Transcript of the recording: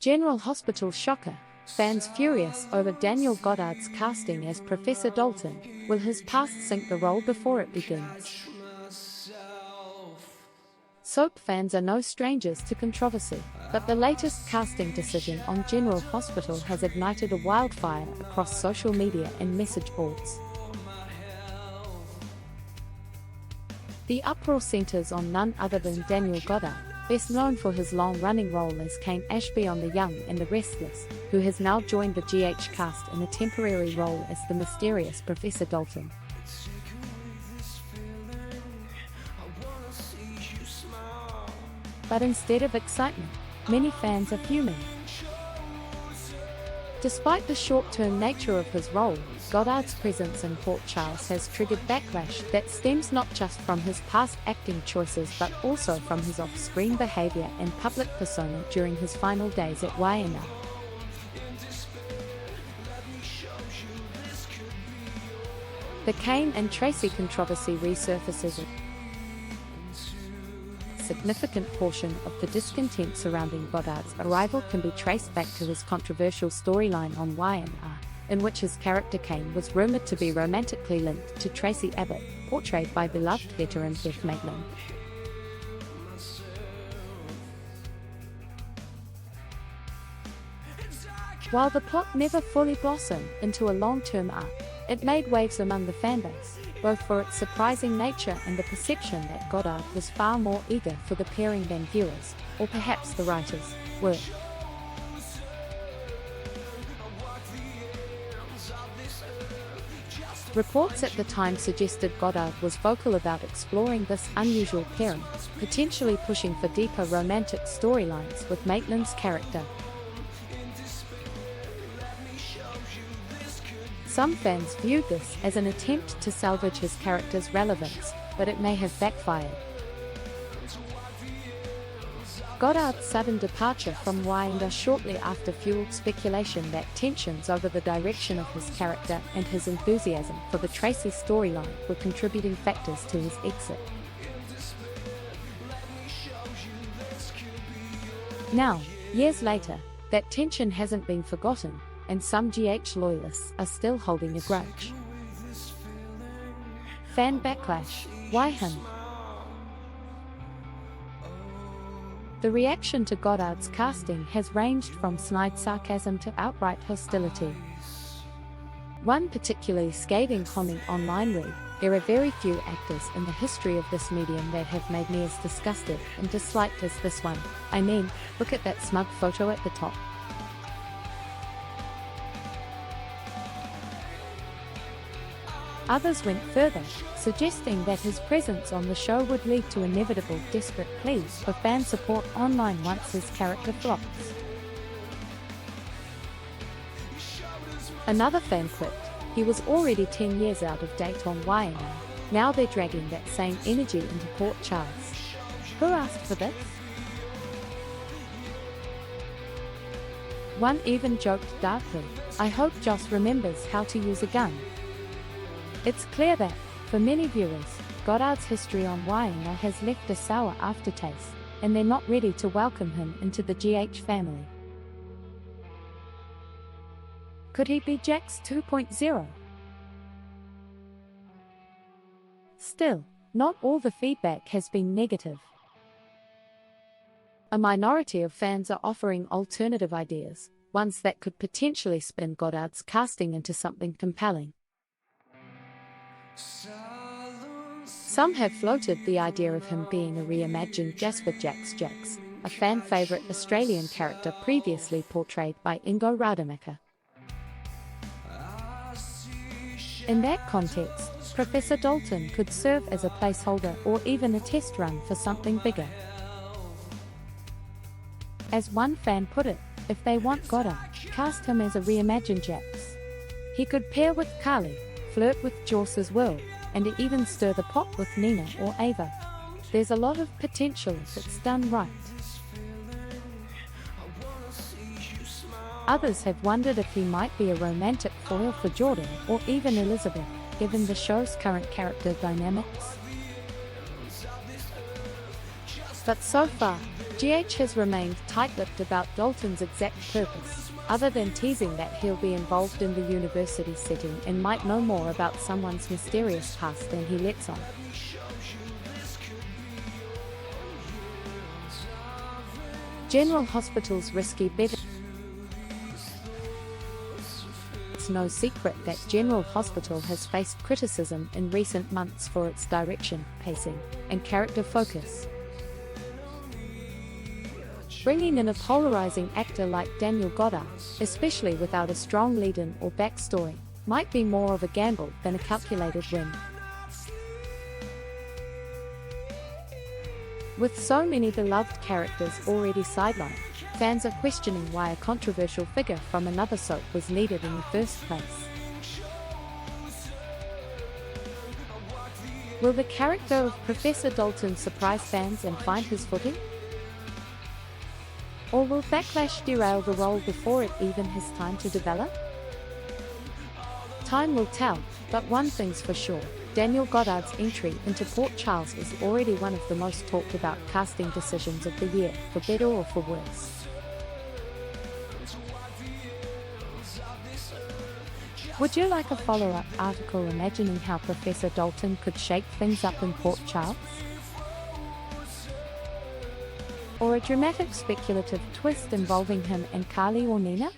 General Hospital shocker. Fans furious over Daniel Goddard's casting as Professor Dalton. Will his past sink the role before it begins? Soap fans are no strangers to controversy, but the latest casting decision on General Hospital has ignited a wildfire across social media and message boards. The uproar centers on none other than Daniel Goddard, best known for his long-running role as Cain Ashby on The Young and the Restless, who has now joined the GH cast in a temporary role as the mysterious Professor Dalton. But instead of excitement, many fans are fuming. Despite the short-term nature of his role, Goddard's presence in Port Charles has triggered backlash that stems not just from his past acting choices but also from his off-screen behavior and public persona during his final days at Waiana. The Cain and Tracy controversy resurfaces. A significant portion of the discontent surrounding Goddard's arrival can be traced back to his controversial storyline on Waiana, in which his character Cain was rumored to be romantically linked to Tracy Abbott, portrayed by beloved veteran Beth Maitland. While the plot never fully blossomed into a long-term arc, it made waves among the fanbase, both for its surprising nature and the perception that Goddard was far more eager for the pairing than viewers, or perhaps the writers, were. Reports at the time suggested Goddard was vocal about exploring this unusual pairing, potentially pushing for deeper romantic storylines with Maitland's character. Some fans viewed this as an attempt to salvage his character's relevance, but it may have backfired. Goddard's sudden departure from Waiana shortly after fueled speculation that tensions over the direction of his character and his enthusiasm for the Tracy storyline were contributing factors to his exit. Now, years later, that tension hasn't been forgotten, and some GH loyalists are still holding a grudge. Fan backlash. Why him? The reaction to Goddard's casting has ranged from snide sarcasm to outright hostility. One particularly scathing comment online read, "There are very few actors in the history of this medium that have made me as disgusted and disliked as this one. I mean, look at that smug photo at the top." Others went further, suggesting that his presence on the show would lead to inevitable desperate pleas for fan support online once his character flops. Another fan quipped, "He was already 10 years out of date on Waiana, now they're dragging that same energy into Port Charles. Who asked for this?" One even joked darkly, "I hope Joss remembers how to use a gun." It's clear that, for many viewers, Goddard's history on Waiana has left a sour aftertaste, and they're not ready to welcome him into the GH family. Could he be Jax 2.0? Still, not all the feedback has been negative. A minority of fans are offering alternative ideas, ones that could potentially spin Goddard's casting into something compelling. Some have floated the idea of him being a reimagined Jasper Jax, a fan favourite Australian character previously portrayed by Ingo Rademacher. In that context, Professor Dalton could serve as a placeholder or even a test run for something bigger. As one fan put it, if they want Goddard, cast him as a reimagined Jax. He could pair with Carly, flirt with Joss as well, and even stir the pot with Nina or Ava. There's a lot of potential if it's done right. Others have wondered if he might be a romantic foil for Jordan or even Elizabeth, given the show's current character dynamics. But so far, GH has remained tight-lipped about Dalton's exact purpose, other than teasing that he'll be involved in the university setting and might know more about someone's mysterious past than he lets on. General Hospital's risky bet. It's no secret that General Hospital has faced criticism in recent months for its direction, pacing, and character focus. Bringing in a polarizing actor like Daniel Goddard, especially without a strong lead-in or backstory, might be more of a gamble than a calculated win. With so many beloved characters already sidelined, fans are questioning why a controversial figure from another soap was needed in the first place. Will the character of Professor Dalton surprise fans and find his footing? Or will backlash derail the role before it even has time to develop? Time will tell, but one thing's for sure, Daniel Goddard's entry into Port Charles is already one of the most talked about casting decisions of the year, for better or for worse. Would you like a follow-up article imagining how Professor Dalton could shake things up in Port Charles? Or a dramatic speculative twist involving him and Carly or Nina?